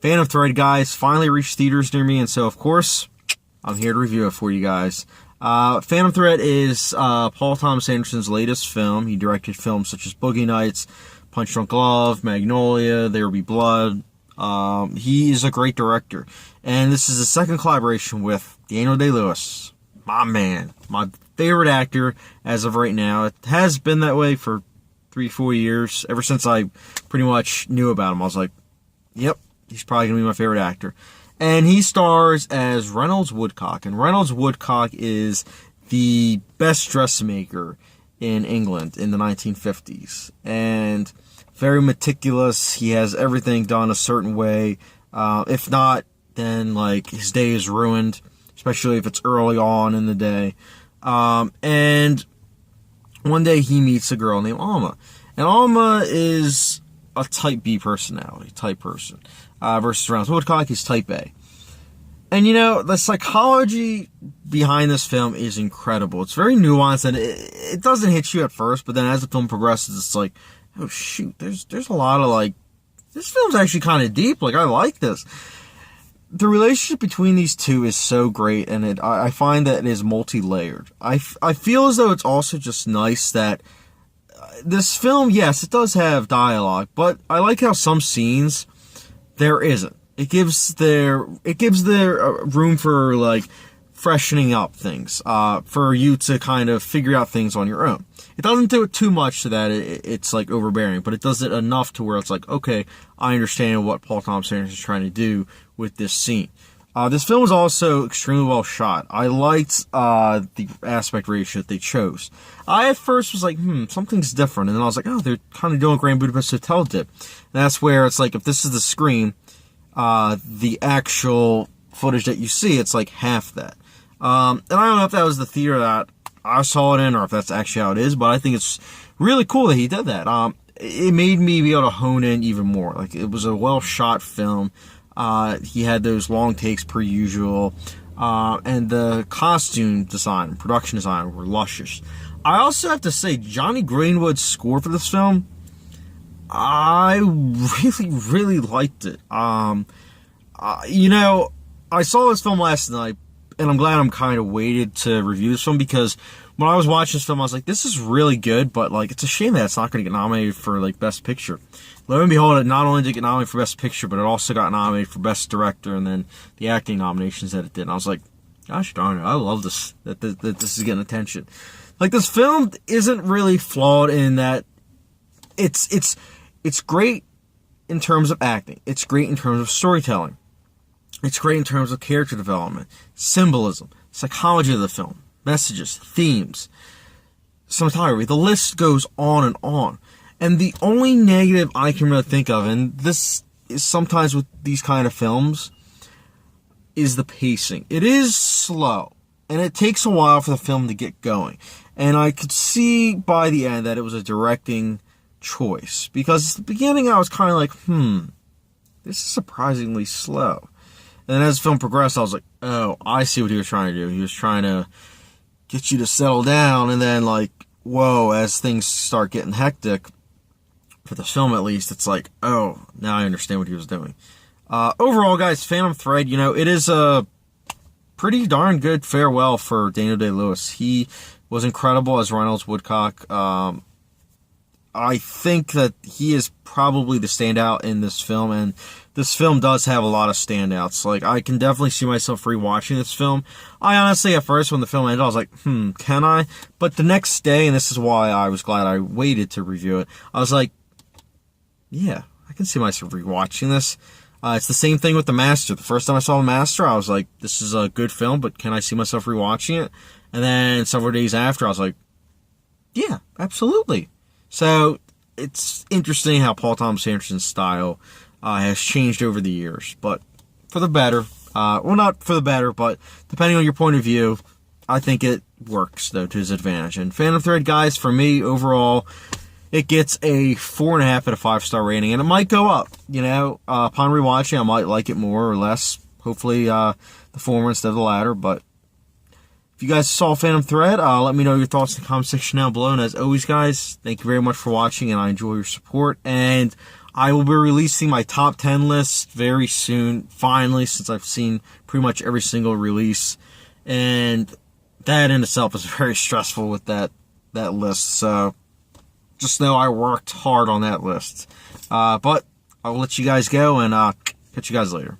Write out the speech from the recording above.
Phantom Thread, guys, finally reached theaters near me, and so, of course, I'm here to review it for you guys. Phantom Thread is Paul Thomas Anderson's latest film. He directed films such as Boogie Nights, Punch Drunk Love, Magnolia, There Will Be Blood. He is a great director. And this is the second collaboration with Daniel Day-Lewis. My man. My favorite actor as of right now. It has been that way for 3-4 years. Ever since I pretty much knew about him, I was like, yep, he's probably going to be my favorite actor. And he stars as Reynolds Woodcock. And Reynolds Woodcock is the best dressmaker in England in the 1950s. And very meticulous. He has everything done a certain way. If not, then like his day is ruined, especially if it's early on in the day. And one day he meets a girl named Alma. And Alma is a type B personality, type person. Versus Reynolds Woodcock, he's type A. And you know, the psychology behind this film is incredible. It's very nuanced, and it doesn't hit you at first, but then as the film progresses, it's like, oh shoot, there's a lot of like, this film's actually kind of deep. Like, I like this. The relationship between these two is so great, and I find that it is multi-layered. I feel as though it's also just nice that this film, yes, it does have dialogue, but I like how some scenes there isn't. It gives their room for like freshening up things, for you to kind of figure out things on your own. It doesn't do it too much so that it's like overbearing, but it does it enough to where it's like, okay, I understand what Paul Thomas Anderson is trying to do with this scene. This film is also extremely well shot. I liked the aspect ratio that they chose. I at first was like, something's different, and then I was like, oh, they're kind of doing Grand Budapest Hotel dip. And that's where it's like, if this is the screen, the actual footage that you see, it's like half that. And I don't know if that was the theater that I saw it in, or if that's actually how it is, but I think it's really cool that he did that. It made me be able to hone in even more. Like, it was a well-shot film. He had those long takes per usual, and the costume design and production design were luscious. I also have to say, Johnny Greenwood's score for this film, I really, really liked it. You know, I saw this film last night, and I'm glad I'm kind of waited to review this film, because when I was watching this film, I was like, this is really good, but like, it's a shame that it's not going to get nominated for like Best Picture. Lo and behold, it not only did it get nominated for Best Picture, but it also got nominated for Best Director, and then the acting nominations that it did. And I was like, gosh darn it, I love this, that this is getting attention. Like, this film isn't really flawed in that it's great in terms of acting. It's great in terms of storytelling. It's great in terms of character development, symbolism, psychology of the film, messages, themes, cinematography. The list goes on and on. And the only negative I can really think of, and this is sometimes with these kind of films, is the pacing. It is slow, and it takes a while for the film to get going. And I could see by the end that it was a directing choice, because at the beginning I was kind of like, this is surprisingly slow. And then as the film progressed, I was like, oh, I see what he was trying to do. He was trying to get you to settle down, and then like, whoa, as things start getting hectic, for this film at least, it's like, oh, now I understand what he was doing. Overall, guys, Phantom Thread, you know, it is a pretty darn good farewell for Daniel Day-Lewis. He was incredible as Reynolds Woodcock. I think that he is probably the standout in this film, and this film does have a lot of standouts. Like, I can definitely see myself rewatching this film. I honestly, at first, when the film ended, I was like, can I? But the next day, and this is why I was glad I waited to review it, I was like, yeah, I can see myself rewatching this. It's the same thing with The Master. The first time I saw The Master, I was like, this is a good film, but can I see myself rewatching it? And then several days after, I was like, yeah, absolutely. So, it's interesting how Paul Thomas Anderson's style has changed over the years, but for the better. Well, not for the better, but depending on your point of view, I think it works, though, to his advantage. And Phantom Thread, guys, for me, overall, it gets a 4.5 out of 5-star rating, and it might go up. You know, upon rewatching, I might like it more or less. Hopefully, the former instead of the latter, but if you guys saw Phantom Thread, let me know your thoughts in the comment section down below. And as always, guys, thank you very much for watching, and I enjoy your support. And I will be releasing my top 10 list very soon, finally, since I've seen pretty much every single release. And that in itself is very stressful with that list. So just know I worked hard on that list. But I'll let you guys go, and catch you guys later.